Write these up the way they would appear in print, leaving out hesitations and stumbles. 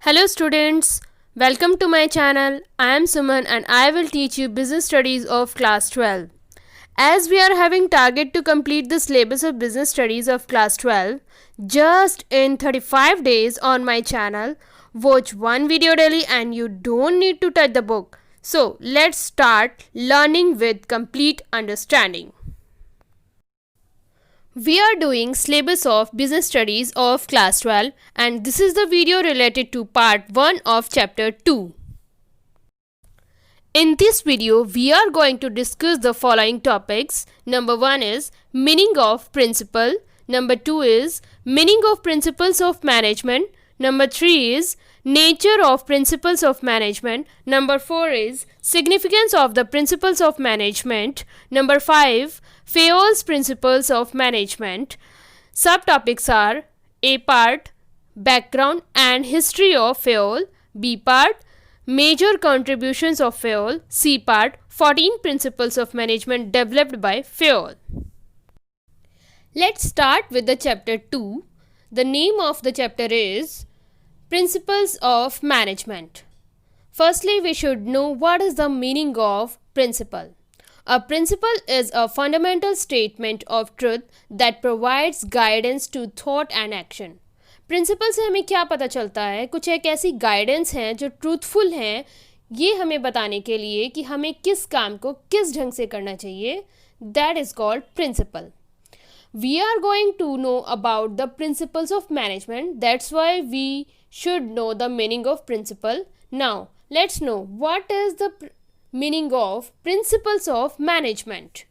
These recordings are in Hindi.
Hello students, welcome to my channel. I am Suman and I will teach you business studies of class 12. As we are having target to complete the syllabus of business studies of class 12 just in 35 days on my channel, watch one video daily and you don't need to touch the book. So let's start learning with complete understanding. We are doing syllabus of business studies of class 12 and this is the video related to part 1 of chapter 2. In this video, we are going to discuss the following topics. Number 1 is meaning of principle. Number 2 is meaning of principles of management. Number 3 is nature of principles of management. Number 4 is significance of the principles of management. Number 5, Fayol's principles of management. Subtopics are A part, background and history of Fayol. B part, major contributions of Fayol. C part, 14 principles of management developed by Fayol. Let's start with the chapter 2. The name of the chapter is Principles of Management. Firstly, we should know what is the meaning of principle. A principle is a fundamental statement of truth that provides guidance to thought and action. Principle से हमें क्या पता चलता है? कुछ एक ऐसी गाइडेंस हैं जो ट्रूथफुल हैं, ये हमें बताने के लिए कि हमें किस काम को किस ढंग से करना चाहिए. That is called principle. We are going to know about the principles of management. That's why we should know the meaning of principle. Now, let's know what is the meaning of principles of management.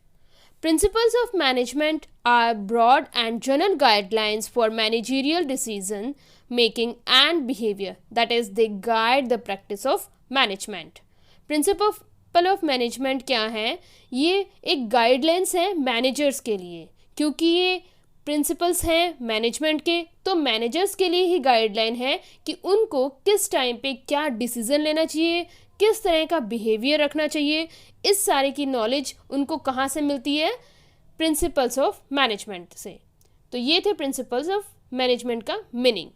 Principles of management are broad and general guidelines for managerial decision making and behavior. That is, they guide the practice of management. Principle of management क्या है? ये एक guidelines है managers के लिए. क्योंकि ये प्रिंसिपल्स हैं मैनेजमेंट के, तो मैनेजर्स के लिए ही गाइडलाइन है कि उनको किस टाइम पे क्या डिसीजन लेना चाहिए, किस तरह का बिहेवियर रखना चाहिए. इस सारे की नॉलेज उनको कहाँ से मिलती है? प्रिंसिपल्स ऑफ मैनेजमेंट से. तो ये थे प्रिंसिपल्स ऑफ मैनेजमेंट का meaning.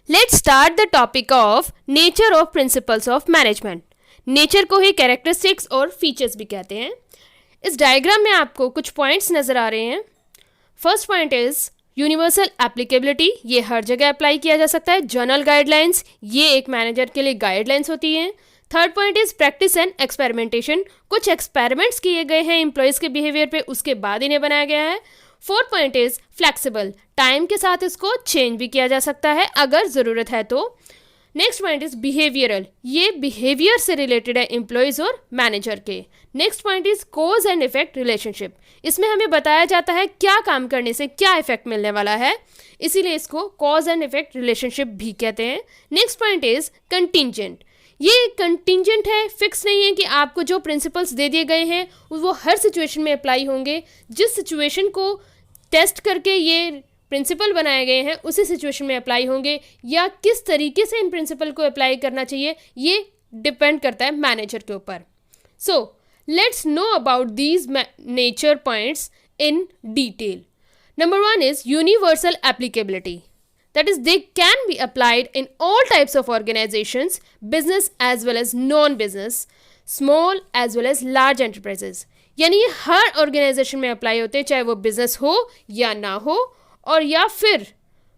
Let's start the topic of nature of principles of management. Nature को ही कैरेक्टरिस्टिक्स और फीचर्स भी कहते हैं. इस डायग्राम में आपको कुछ पॉइंट्स नज़र आ रहे हैं. First point is universal applicability. ये हर जगह अप्लाई किया जा सकता है. जनरल गाइडलाइंस, ये एक मैनेजर के लिए गाइडलाइंस होती हैं. Third point is practice and experimentation. कुछ एक्सपेरिमेंट्स किए गए हैं एम्प्लॉयज़ के बिहेवियर पे, उसके बाद इन्हें बनाया गया है. Fourth point is flexible. Time के साथ इसको चेंज भी किया जा सकता है अगर ज़रूरत है तो. Next point is behavioural. ये बिहेवियर से रिलेटेड है एम्प्लॉयज़ और मैनेजर के. Next point is cause and effect relationship. इसमें हमें बताया जाता है क्या काम करने से क्या इफेक्ट मिलने वाला है, इसीलिए इसको कॉज एंड इफेक्ट रिलेशनशिप भी कहते हैं. Next point is contingent. ये कंटिंजेंट है, फिक्स नहीं है कि आपको जो प्रिंसिपल्स दे दिए गए हैं वो हर सिचुएशन में अप्लाई होंगे. जिस सिचुएशन को टेस्ट करके ये प्रिंसिपल बनाए गए हैं उसी सिचुएशन में अप्लाई होंगे, या किस तरीके से इन प्रिंसिपल को अप्लाई करना चाहिए ये डिपेंड करता है मैनेजर के ऊपर. So let's know about these nature points in detail. Number 1 is universal applicability. That is, they can be applied in all types of organizations, business as well as non-business, small as well as large enterprises. यानी ये हर ऑर्गेनाइजेशन में अप्लाई होते हैं, चाहे वो बिजनेस हो या ना हो, और या फिर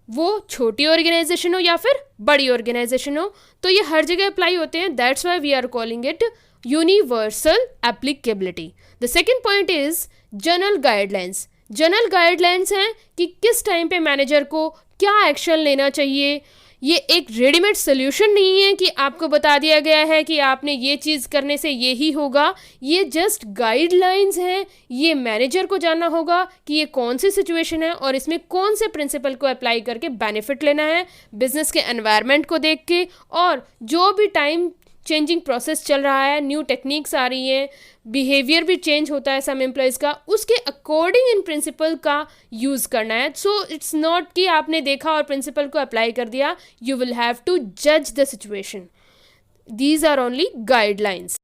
वो छोटी ऑर्गेनाइजेशन हो या फिर बड़ी ऑर्गेनाइजेशन हो, तो ये हर जगह अप्लाई होते हैं. That's why we are calling it universal applicability. The second point is general guidelines. General guidelines हैं कि किस टाइम पे मैनेजर को क्या एक्शन लेना चाहिए. ये एक रेडीमेड सोल्यूशन नहीं है कि आपको बता दिया गया है कि आपने ये चीज़ करने से ये ही होगा. ये जस्ट गाइडलाइंस हैं. ये मैनेजर को जानना होगा कि ये कौन सी सिचुएशन है और इसमें कौन से प्रिंसिपल को अप्लाई करके बेनिफिट लेना है बिजनेस के एनवायरनमेंट को देख के. और जो भी टाइम चेंजिंग प्रोसेस चल रहा है, न्यू टेक्निक्स आ रही हैं, बिहेवियर भी चेंज होता है सम एम्प्लॉयज़ का, उसके अकॉर्डिंग इन प्रिंसिपल का यूज़ करना है. सो इट्स नॉट कि आपने देखा और प्रिंसिपल को अप्लाई कर दिया. यू विल हैव टू जज the situation. These are only guidelines.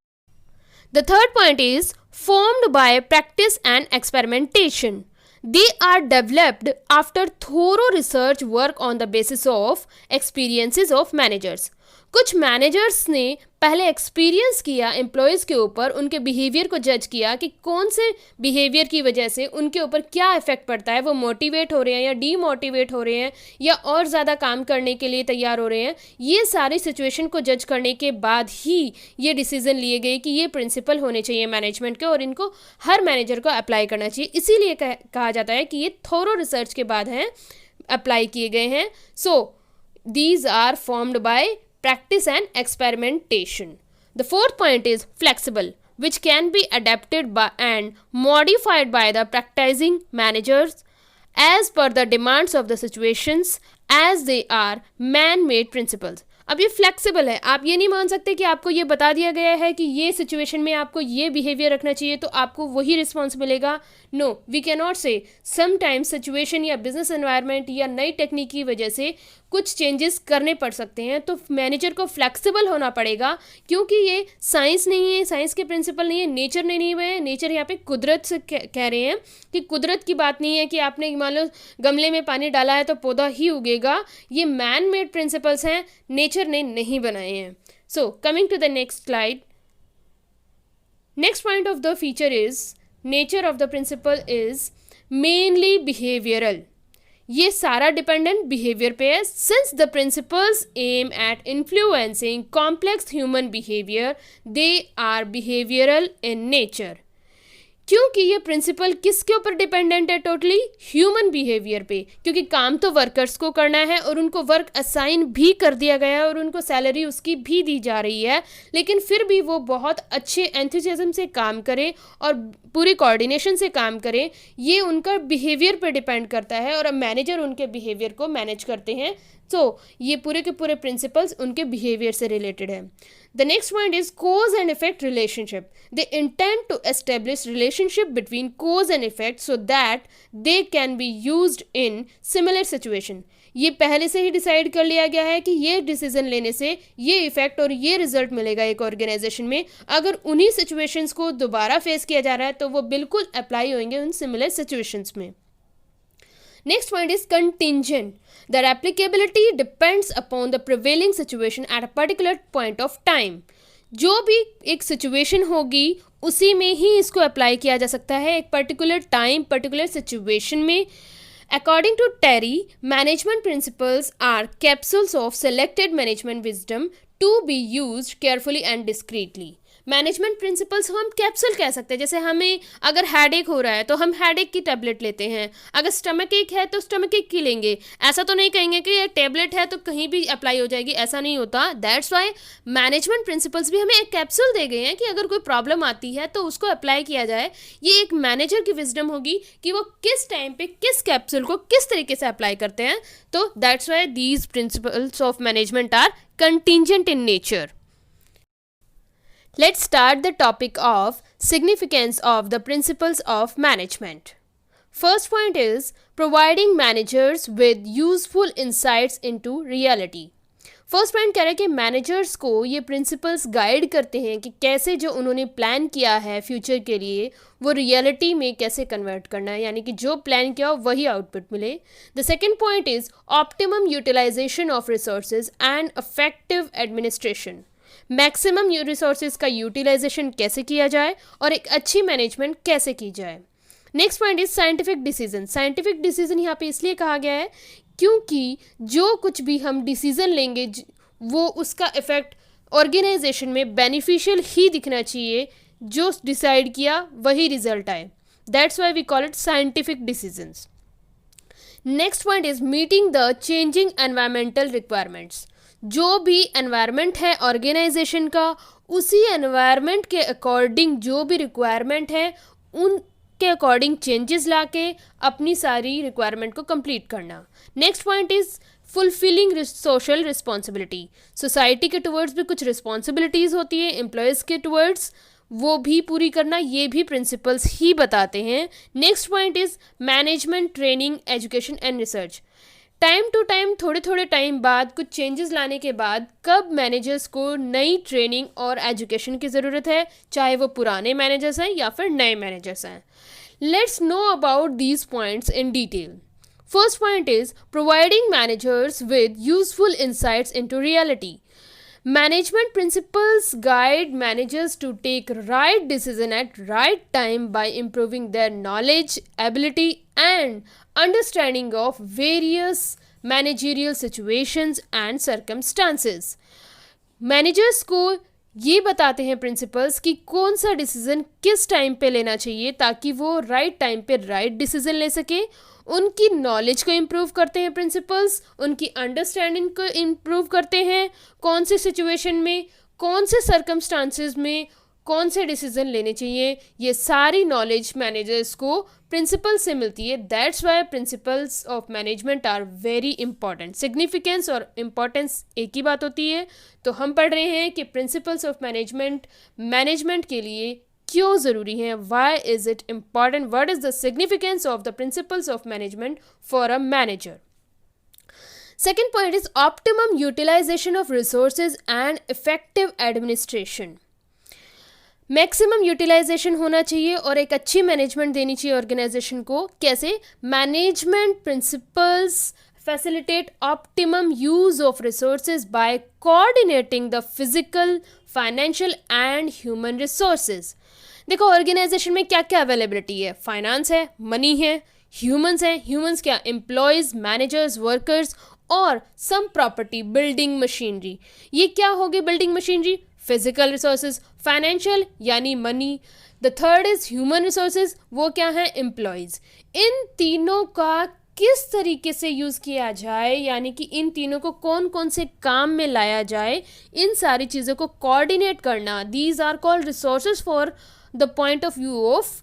The third point is formed by practice and experimentation. They are developed after thorough research work on the basis of experiences of managers. कुछ मैनेजर्स ने पहले एक्सपीरियंस किया एम्प्लॉयज़ के ऊपर, उनके बिहेवियर को जज किया कि कौन से बिहेवियर की वजह से उनके ऊपर क्या इफ़ेक्ट पड़ता है, वो मोटिवेट हो रहे हैं या डीमोटिवेट हो रहे हैं या और ज़्यादा काम करने के लिए तैयार हो रहे हैं। ये सारी सिचुएशन को जज करने के बाद ही ये डिसीज़न लिए गए कि ये प्रिंसिपल होने चाहिए मैनेजमेंट के और इनको हर मैनेजर को अप्लाई करना चाहिए। इसीलिए कहा जाता है कि ये थोरो रिसर्च के बाद हैं अप्लाई किए गए हैं। So these are formed by practice and experimentation. The fourth point is flexible, which can be adapted by and modified by the practicing managers as per the demands of the situations, as they are man-made principles. अब ये फ्लेक्सिबल है, आप ये नहीं मान सकते कि आपको ये बता दिया गया है कि ये सिचुएशन में आपको ये बिहेवियर रखना चाहिए तो आपको वही रिस्पॉन्स मिलेगा। नो, वी कैन नॉट से। समटाइम्स सिचुएशन या बिजनेस एनवायरनमेंट या नई टेक्निक की वजह से कुछ चेंजेस करने पड़ सकते हैं, तो मैनेजर को फ्लेक्सिबल होना पड़ेगा, क्योंकि ये साइंस नहीं है, साइंस के प्रिंसिपल नहीं है, नेचर नहीं है। नेचर यहाँ पे कुदरत से कह रहे हैं कि कुदरत की बात नहीं है कि आपने मान लो गमले में पानी डाला है तो पौधा ही उगेगा। ये मैन मेड प्रिंसिपल्स हैं, नेचर ने नहीं बनाए हैं। So coming to the next slide, next point of the feature is nature of the principle is mainly behavioural. ये सारा डिपेंडेंट बिहेवियर पे है। Since the principles aim at influencing complex human behaviour, they are behavioural in nature. क्योंकि ये प्रिंसिपल किसके ऊपर डिपेंडेंट है? टोटली ह्यूमन बिहेवियर पे, क्योंकि काम तो वर्कर्स को करना है और उनको वर्क असाइन भी कर दिया गया है और उनको सैलरी उसकी भी दी जा रही है, लेकिन फिर भी वो बहुत अच्छे एंथुसियाज्म से काम करें और पूरी कोऑर्डिनेशन से काम करें, ये उनका बिहेवियर पे डिपेंड करता है और मैनेजर उनके बिहेवियर को मैनेज करते हैं। तो ये पूरे के पूरे प्रिंसिपल्स उनके बिहेवियर से रिलेटेड है। The next point is cause and effect relationship. They intend to establish relationship between cause and effect so that they can be used in similar situation. ये पहले से ही डिसाइड कर लिया गया है कि ये डिसीजन लेने से ये इफेक्ट और ये रिजल्ट मिलेगा एक ऑर्गेनाइजेशन में। अगर उन्हीं सिचुएशंस को दोबारा फेस किया जा रहा है तो वो बिल्कुल अप्लाई होंगे उन सिमिलर सिचुएशंस में। Next point is contingent. Their applicability depends upon the prevailing situation at a particular point of time. जो भी एक सिचुएशन होगी उसी में ही इसको अप्लाई किया जा सकता है, एक पर्टिकुलर टाइम पर्टिकुलर सिचुएशन में। According to Terry, management principles are capsules of selected management wisdom to be used carefully and discreetly. Management principles को हम कैप्सूल कह सकते हैं। जैसे हमें अगर हेडेक हो रहा है तो हम हेडेक की टैबलेट लेते हैं, अगर स्टमक एक है तो स्टमक एक की लेंगे। ऐसा तो नहीं कहेंगे कि ये टैबलेट है तो कहीं भी अप्लाई हो जाएगी, ऐसा नहीं होता। दैट्स वाई मैनेजमेंट प्रिंसिपल्स भी हमें एक कैप्सूल दे गए हैं कि अगर कोई प्रॉब्लम आती है तो उसको अप्लाई किया जाए। ये एक मैनेजर की विजडम होगी कि वो किस टाइम पे किस कैप्सूल को किस तरीके से अप्लाई करते हैं। तो that's why these principles of management are contingent in nature. Let's start the topic of significance of the principles of management. First point is providing managers with useful insights into reality. First point कह रहे हैं कि मैनेजर्स को ये प्रिंसिपल्स गाइड करते हैं कि कैसे जो उन्होंने प्लान किया है फ्यूचर के लिए वो रियलिटी में कैसे कन्वर्ट करना है, यानी कि जो प्लान किया हो वही आउटपुट मिले। The second point is optimum utilisation of resources and effective administration. Maximum resources का यूटिलाइजेशन कैसे किया जाए और एक अच्छी मैनेजमेंट कैसे की जाए। Next point is scientific decision. Scientific decision यहाँ पे इसलिए कहा गया है क्योंकि जो कुछ भी हम डिसीजन लेंगे वो उसका इफेक्ट ऑर्गेनाइजेशन में बेनिफिशियल ही दिखना चाहिए, जो डिसाइड किया वही रिजल्ट आए। That's why we call it scientific decisions. Next point is meeting the changing environmental requirements. जो भी एनवायरनमेंट है ऑर्गेनाइजेशन का, उसी एनवायरनमेंट के अकॉर्डिंग जो भी रिक्वायरमेंट है उनके अकॉर्डिंग चेंजेस लाके अपनी सारी रिक्वायरमेंट को कंप्लीट करना। Next point is fulfilling social responsibility. Society के टुवर्ड्स भी कुछ रिस्पॉन्सिबिलिटीज़ होती है, एम्प्लॉयज़ के टुवर्ड्स वो भी पूरी करना, ये भी प्रिंसिपल्स ही बताते हैं। Next point is management training education and research. Time to time थोड़े थोड़े टाइम बाद कुछ चेंजेस लाने के बाद कब मैनेजर्स को नई ट्रेनिंग और एजुकेशन की ज़रूरत है, चाहे वो पुराने मैनेजर्स हैं या फिर नए मैनेजर्स हैं। Let's know about these points in detail. First point is providing managers with useful insights into reality. Management principles guide managers to take right decision at right time by improving their knowledge, ability and understanding of various managerial situations and circumstances. Managers को ये बताते हैं प्रिंसिपल्स कि कौन सा डिसीजन किस टाइम पे लेना चाहिए ताकि वो राइट टाइम पे राइट डिसीजन ले सके. उनकी नॉलेज को इम्प्रूव करते हैं प्रिंसिपल्स, उनकी अंडरस्टैंडिंग को इम्प्रूव करते हैं, कौन से सिचुएशन में, कौन से सर्कमस्टांसेस में कौन से डिसीजन लेने चाहिए, ये सारी नॉलेज मैनेजर्स को प्रिंसिपल से मिलती है. That's why principles of management are very important. Significance और इम्पॉर्टेंस एक ही बात होती है. तो हम पढ़ रहे हैं कि प्रिंसिपल्स ऑफ मैनेजमेंट के लिए क्यों ज़रूरी है. Why is it important, what is the significance of the principles of management for a manager. Second point is optimum utilization of resources and effective administration. Maximum utilisation होना चाहिए और एक अच्छी मैनेजमेंट देनी चाहिए ऑर्गेनाइजेशन को. कैसे? Management principles facilitate optimum use of resources by coordinating the physical, financial and human resources. देखो ऑर्गेनाइजेशन में क्या क्या अवेलेबिलिटी है. फाइनेंस है, मनी है, ह्यूमंस है. ह्यूमंस क्या? एम्प्लॉयज़, मैनेजर्स, वर्कर्स और सम प्रॉपर्टी, बिल्डिंग मशीनरी. ये क्या होगी building machinery? Physical resources. Financial यानी money. The third is human resources, वो क्या है? एम्प्लॉयज़. इन तीनों का किस तरीके से यूज़ किया जाए, यानी कि इन तीनों को कौन कौन से काम में लाया जाए, इन सारी चीज़ों को कोऑर्डिनेट करना. These are called resources for the point of view of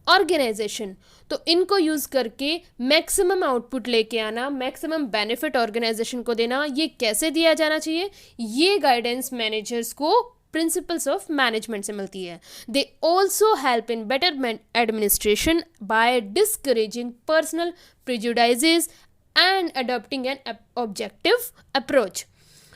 organisation. तो इनको यूज़ करके मैक्सिमम आउटपुट लेके आना, मैक्सिमम बेनिफिट ऑर्गेनाइजेशन को देना. ये कैसे दिया जाना चाहिए, ये गाइडेंस मैनेजर्स को प्रिंसिपल्स ऑफ मैनेजमेंट से मिलती है. They also help in better administration by discouraging personal prejudices and adopting an objective approach.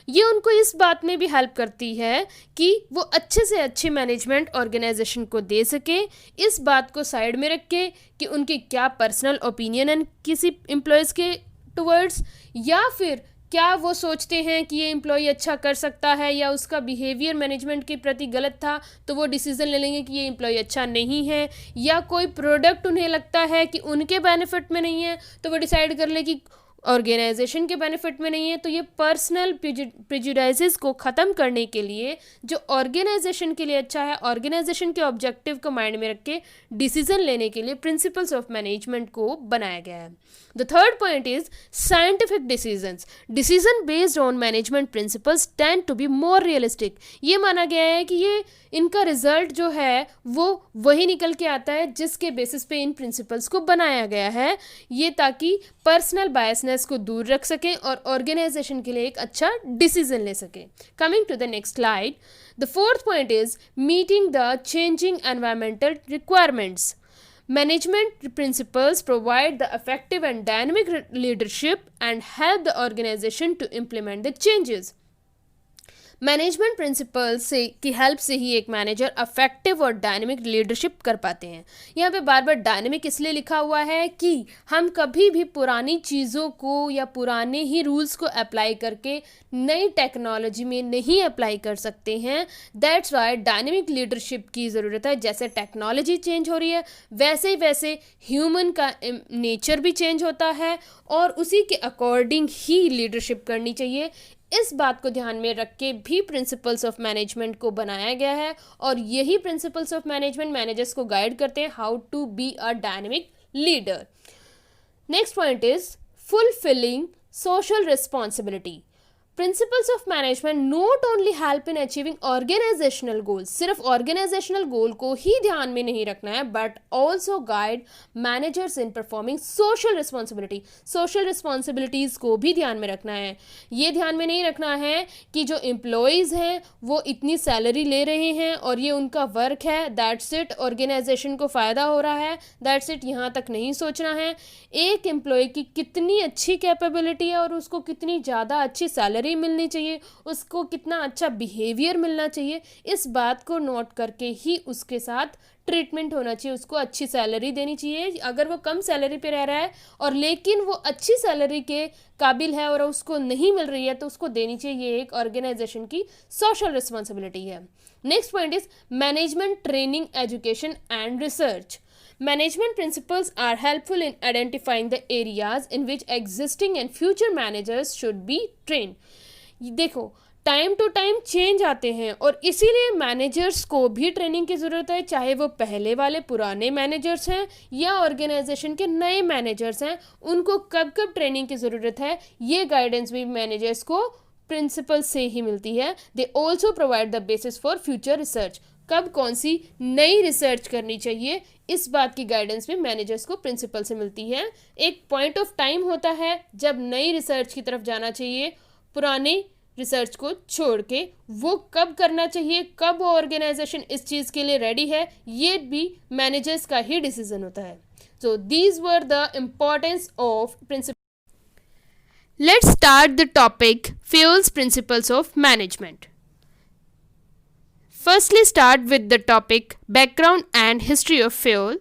ये उनको इस बात में भी हेल्प करती है कि वो अच्छे से अच्छी मैनेजमेंट ऑर्गेनाइजेशन को दे सके. इस बात को साइड में रख के कि उनके क्या पर्सनल ओपिनियन है किसी एम्प्लॉयज़ के टुवर्ड्स, या फिर क्या वो सोचते हैं कि ये एम्प्लॉय अच्छा कर सकता है या उसका बिहेवियर मैनेजमेंट के प्रति गलत था तो वो डिसीज़न ले लेंगे कि ये एम्प्लॉय अच्छा नहीं है, या कोई प्रोडक्ट उन्हें लगता है कि उनके बेनिफिट में नहीं है तो वो डिसाइड कर ले कि ऑर्गेनाइजेशन के बेनिफिट में नहीं है. तो ये पर्सनल प्रिजुडाइजेस को ख़त्म करने के लिए जो ऑर्गेनाइजेशन के लिए अच्छा है, ऑर्गेनाइजेशन के ऑब्जेक्टिव को माइंड में रख के डिसीजन लेने के लिए प्रिंसिपल्स ऑफ मैनेजमेंट को बनाया गया है. The third point is scientific decisions. Decision based on management principles tend to be more realistic. ये माना गया है कि ये इनका रिजल्ट जो है वो वही निकल के आता है जिसके बेसिस पे इन प्रिंसिपल्स को बनाया गया है. ये ताकि पर्सनल बायसनेस को दूर रख सकें और ऑर्गेनाइजेशन के लिए एक अच्छा डिसीजन ले सकें. Coming to the next slide, the fourth point is meeting the changing environmental requirements. Management principles provide the effective and dynamic leadership and help the organization to implement the changes. Management principle से की हेल्प से ही एक मैनेजर अफेक्टिव और डायनेमिक लीडरशिप कर पाते हैं. यहाँ पे बार बार डायनेमिक इसलिए लिखा हुआ है कि हम कभी भी पुरानी चीज़ों को या पुराने ही रूल्स को अप्लाई करके नई टेक्नोलॉजी में नहीं अप्लाई कर सकते हैं. दैट्स वाई डायनेमिक लीडरशिप की ज़रूरत है. जैसे टेक्नोलॉजी चेंज हो रही है वैसे ह्यूमन का नेचर भी चेंज होता है और उसी के अकॉर्डिंग ही लीडरशिप करनी चाहिए. इस बात को ध्यान में रख के भी प्रिंसिपल्स ऑफ मैनेजमेंट को बनाया गया है और यही प्रिंसिपल्स ऑफ मैनेजमेंट मैनेजर्स को गाइड करते हैं how to be a dynamic leader. Next point is fulfilling social responsibility. Principles of management not only help in achieving organisational goals. सिर्फ ऑर्गेनाइजेशनल गोल को ही ध्यान में नहीं रखना है but also guide managers in performing social responsibility. Social responsibilities को भी ध्यान में रखना है. ये ध्यान में नहीं रखना है कि जो एम्प्लॉयज़ हैं वो इतनी सैलरी ले रहे हैं और ये उनका वर्क है, दैट्स इट, ऑर्गेनाइजेशन को फ़ायदा हो रहा है, दैट्स इट. यहाँ तक नहीं सोचना है एक एम्प्लॉय की कितनी अच्छी कैपेबिलिटी है और उसको कितनी ज़्यादा अच्छी सैलरी सैलरी मिलनी चाहिए, उसको कितना अच्छा बिहेवियर मिलना चाहिए, इस बात को नोट करके ही उसके साथ ट्रीटमेंट होना चाहिए, उसको अच्छी सैलरी देनी चाहिए। अगर वो कम सैलरी पे रह रहा है और लेकिन वो अच्छी सैलरी के काबिल है और उसको नहीं मिल रही है तो उसको देनी चाहिए, ये एक ऑर्गेनाइजेशन की सोशल रिस्पॉन्सिबिलिटी है। Next point is management training education and research. Management principles are helpful in identifying the areas in which existing and future managers should be trained. देखो, टाइम टू टाइम चेंज आते हैं और इसीलिए मैनेजर्स को भी ट्रेनिंग की ज़रूरत है, चाहे वो पहले वाले पुराने मैनेजर्स हैं या ऑर्गेनाइजेशन के नए मैनेजर्स हैं, उनको कब कब ट्रेनिंग की ज़रूरत है, ये गाइडेंस भी मैनेजर्स को प्रिंसिपल से ही मिलती है। They also provide the basis for future research. कब कौन सी नई रिसर्च करनी चाहिए, इस बात की गाइडेंस भी मैनेजर्स को प्रिंसिपल से मिलती है। एक पॉइंट ऑफ टाइम होता है जब नई रिसर्च की तरफ जाना चाहिए, पुराने रिसर्च को छोड़ के। वो कब करना चाहिए, कब वो ऑर्गेनाइजेशन इस चीज़ के लिए रेडी है, ये भी मैनेजर्स का ही डिसीजन होता है। So these were the importance of principle. Let's start the topic Fayol's principles of management. Firstly, start with the topic background and history of Fayol.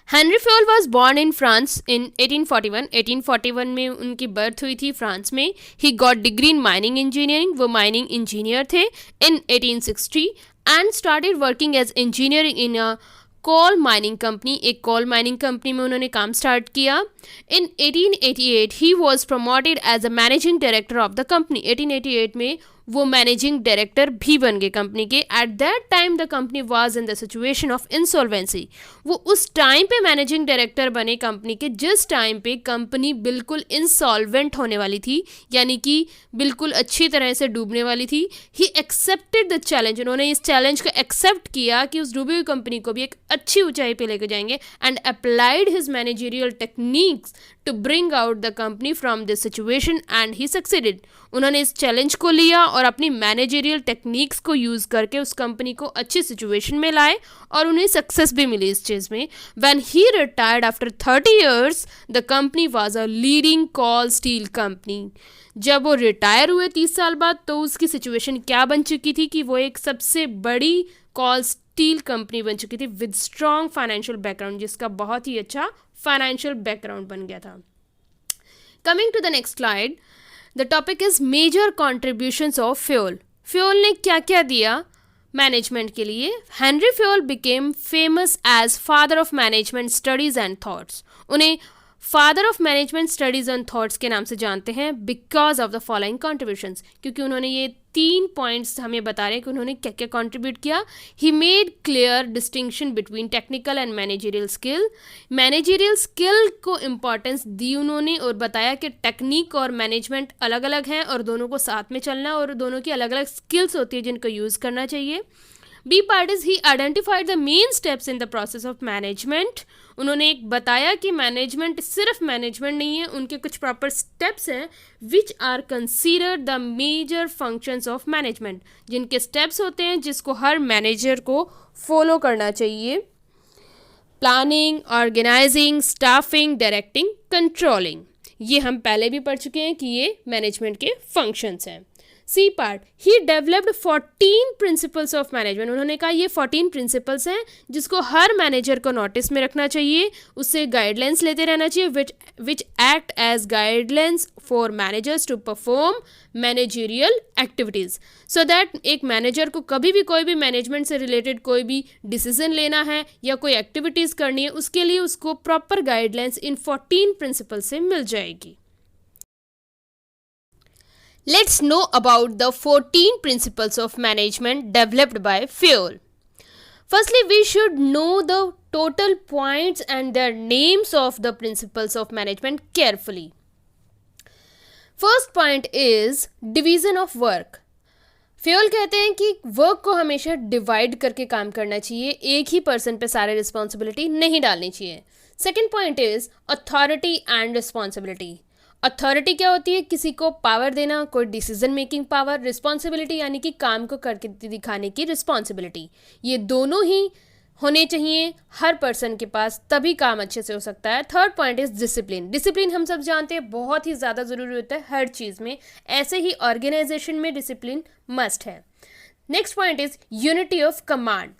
Henry Fayol was born in France in 1841. 1841 में उनकी बर्थ हुई थी फ्रांस में. He got degree in mining engineering. वो mining engineer थे in 1860 and started working as engineer in a coal mining company. एक कोल माइनिंग कंपनी में उन्होंने काम स्टार्ट किया. In 1888 he was promoted as a managing director of the company. 1888 में वो मैनेजिंग डायरेक्टर भी बन गए कंपनी के. At that time the company was in the situation of insolvency. वो उस टाइम पे मैनेजिंग डायरेक्टर बने कंपनी के जिस टाइम पे कंपनी बिल्कुल इंसॉल्वेंट होने वाली थी, यानी कि बिल्कुल अच्छी तरह से डूबने वाली थी. He accepted the challenge. उन्होंने इस चैलेंज को एक्सेप्ट किया कि उस डूबी हुई कंपनी को भी एक अच्छी ऊंचाई पे लेके जाएंगे and applied his managerial techniques to bring out the company from this situation and he succeeded. उन्होंने इस चैलेंज को लिया और अपनी मैनेजरियल टेक्निक्स को यूज़ करके उस कंपनी को अच्छी सिचुएशन में लाए और उन्हें सक्सेस भी मिली इस चीज़ में. When he retired after 30 years the company was a leading coal steel company. जब वो रिटायर हुए 30 साल बाद तो उसकी सिचुएशन क्या बन चुकी थी कि वो एक सबसे बड़ी कोल स्टील कंपनी बन चुकी थी विद स्ट्रॉन्ग फाइनेंशियल बैकग्राउंड, जिसका बहुत ही अच्छा फाइनेंशियल बैकग्राउंड बन गया था. Coming to the next slide, the topic is major contributions of Fayol. Fayol ने क्या क्या दिया मैनेजमेंट के लिए. Henri Fayol became famous as father of management studies and thoughts. उन्हें father of management studies and thoughts के नाम से जानते हैं because of the following contributions. क्योंकि उन्होंने ये 3 पॉइंट्स हमें बता रहे हैं कि उन्होंने क्या क्या कॉन्ट्रीब्यूट किया. He made clear distinction between technical and managerial skill. Managerial skill को इम्पॉर्टेंस दी उन्होंने और बताया कि टेक्निक और मैनेजमेंट अलग अलग हैं और दोनों को साथ में चलना और दोनों की अलग अलग स्किल्स होती है जिनको यूज़ करना चाहिए. B part is he identified the main steps in the process of management. उन्होंने एक बताया कि मैनेजमेंट सिर्फ मैनेजमेंट नहीं है, उनके कुछ प्रॉपर स्टेप्स हैं which are considered the major functions of management, जिनके स्टेप्स होते हैं जिसको हर मैनेजर को फॉलो करना चाहिए. Planning, organising, staffing, directing, controlling. ये हम पहले भी पढ़ चुके हैं कि ये मैनेजमेंट के फंक्शंस हैं. C part, he developed 14 principles of management. उन्होंने कहा ये 14 प्रिंसिपल्स हैं जिसको हर मैनेजर को नोटिस में रखना चाहिए, उससे गाइडलाइंस लेते रहना चाहिए which act as guidelines for managers to perform managerial activities. So that एक मैनेजर को कभी भी कोई भी मैनेजमेंट से रिलेटेड कोई भी डिसीजन लेना है या कोई एक्टिविटीज़ करनी है, उसके लिए उसको प्रॉपर गाइडलाइंस इन 14 प्रिंसिपल से मिल जाएगी. Let's know about the 14 principles of management developed by Fayol. Firstly, we should know the total points and their names of the principles of management carefully. First point is division of work. Fayol कहते हैं कि वर्क को हमेशा डिवाइड करके काम करना चाहिए, एक ही पर्सन पे सारे रिस्पॉन्सिबिलिटी नहीं डालनी चाहिए. Second point is authority and responsibility. Authority क्या होती है? किसी को पावर देना, कोई डिसीजन मेकिंग पावर. रिस्पॉन्सिबिलिटी यानी कि काम को करके दिखाने की रिस्पॉन्सिबिलिटी. ये दोनों ही होने चाहिए हर पर्सन के पास, तभी काम अच्छे से हो सकता है। Third point is discipline. Discipline हम सब जानते हैं बहुत ही ज़्यादा ज़रूरी होता है हर चीज़ में, ऐसे ही ऑर्गेनाइजेशन में डिसिप्लिन मस्ट है। Next point is unity of command.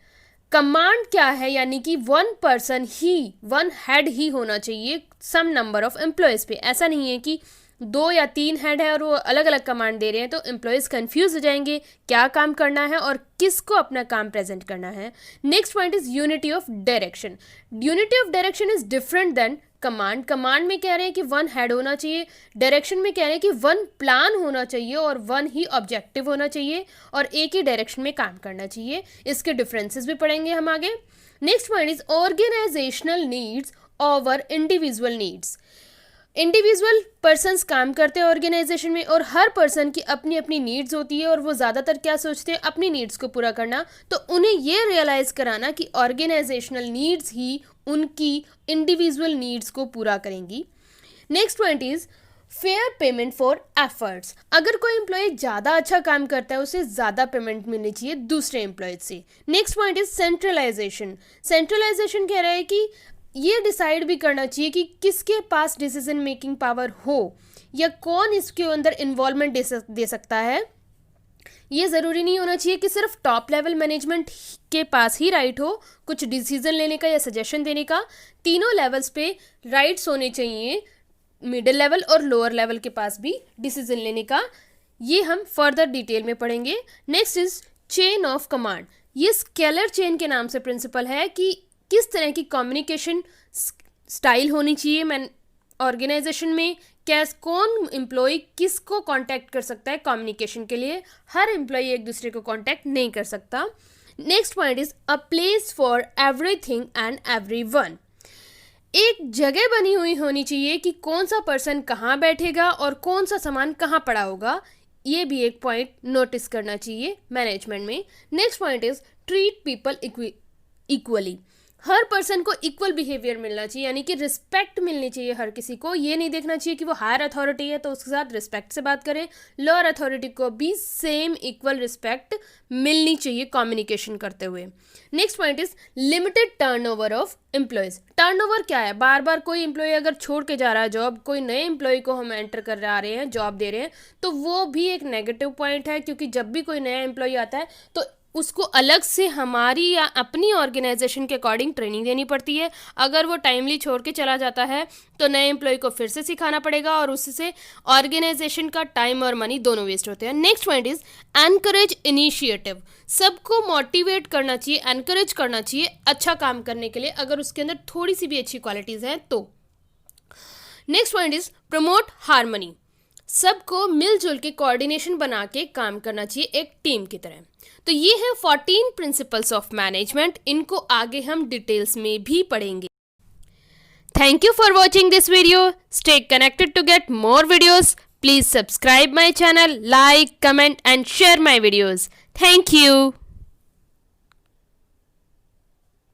Command क्या है, यानी कि वन पर्सन ही, वन हेड ही होना चाहिए सम नंबर ऑफ एम्प्लॉयज़ पे। ऐसा नहीं है कि 2 या 3 हेड है और वो अलग अलग कमांड दे रहे हैं, तो एम्प्लॉयज़ कंफ्यूज हो जाएंगे क्या काम करना है और किसको अपना काम प्रेजेंट करना है। Next point is unity of direction. Unity of direction is different than command. Command में कह रहे हैं कि वन हेड होना चाहिए, डायरेक्शन में कह रहे हैं कि वन प्लान होना चाहिए और वन ही ऑब्जेक्टिव होना चाहिए और एक ही डायरेक्शन में काम करना चाहिए। इसके डिफरेंसेस भी पढ़ेंगे हम आगे। Next point is organisational needs over individual needs. Individual persons काम करते हैं ऑर्गेनाइजेशन में और हर पर्सन की अपनी अपनी नीड्स होती है और वो ज़्यादातर क्या सोचते हैं, अपनी नीड्स को पूरा करना। तो उन्हें ये रियलाइज़ कराना कि ऑर्गेनाइजेशनल नीड्स ही उनकी इंडिविजुअल नीड्स को पूरा करेंगी। Next point is fair payment for efforts. अगर कोई एम्प्लॉय ज़्यादा अच्छा काम करता है उसे ज़्यादा पेमेंट मिलनी चाहिए दूसरे एम्प्लॉय से। Next point is centralisation. Centralisation कह रहा है कि ये डिसाइड भी करना चाहिए कि किसके पास डिसीजन मेकिंग पावर हो या कौन इसके अंदर इन्वॉल्वमेंट दे सकता है। ये ज़रूरी नहीं होना चाहिए कि सिर्फ टॉप लेवल मैनेजमेंट के पास ही राइट हो कुछ डिसीजन लेने का या सजेशन देने का। तीनों लेवल्स पे राइट्स होने चाहिए, मिडिल लेवल और लोअर लेवल के पास भी डिसीजन लेने का। ये हम फर्दर डिटेल में पढ़ेंगे। Next is chain of command. ये स्केलर चेन के नाम से प्रिंसिपल है कि किस तरह की कम्युनिकेशन स्टाइल होनी चाहिए मैन ऑर्गेनाइजेशन में, कौन एम्प्लॉय किसको कांटेक्ट कर सकता है कम्युनिकेशन के लिए। हर एम्प्लॉय एक दूसरे को कांटेक्ट नहीं कर सकता। Next point is a place for everything and everyone. एक जगह बनी हुई होनी चाहिए कि कौन सा पर्सन कहाँ बैठेगा और कौन सा सामान कहाँ पड़ा होगा। ये भी एक पॉइंट नोटिस करना चाहिए मैनेजमेंट में। Next point is treat people equally. Her person को इक्वल बिहेवियर मिलना चाहिए, यानी कि रिस्पेक्ट मिलनी चाहिए हर किसी को। ये नहीं देखना चाहिए कि वो हायर अथॉरिटी है तो उसके साथ रिस्पेक्ट से बात करें। लोअर अथॉरिटी को भी सेम इक्वल रिस्पेक्ट मिलनी चाहिए कम्युनिकेशन करते हुए। Next point is limited turnover of employees. Turnover क्या है, बार बार कोई एम्प्लॉय अगर छोड़ के जा रहा है जॉब, कोई नए एम्प्लॉय को हम एंटर कर आ रहे हैं, जॉब दे रहे हैं, तो वो भी एक नेगेटिव पॉइंट है, क्योंकि जब भी कोई नया एम्प्लॉय आता है तो उसको अलग से हमारी या अपनी ऑर्गेनाइजेशन के अकॉर्डिंग ट्रेनिंग देनी पड़ती है। अगर वो टाइमली छोड़ के चला जाता है तो नए एम्प्लॉय को फिर से सिखाना पड़ेगा और उससे ऑर्गेनाइजेशन का टाइम और मनी दोनों वेस्ट होते हैं। Next point is encourage initiative. सबको मोटिवेट करना चाहिए, एनकरेज करना चाहिए अच्छा काम करने के लिए, अगर उसके अंदर थोड़ी सी भी अच्छी क्वालिटीज़ हैं तो। Next point is promote harmony. सबको मिलजुल के कोऑर्डिनेशन बना के काम करना चाहिए एक टीम की तरह। तो ये है 14 प्रिंसिपल्स ऑफ मैनेजमेंट। इनको आगे हम डिटेल्स में भी पढ़ेंगे। Thank you for watching this video. Stay connected to get more videos. Please subscribe my channel, like, comment and share my videos. Thank you.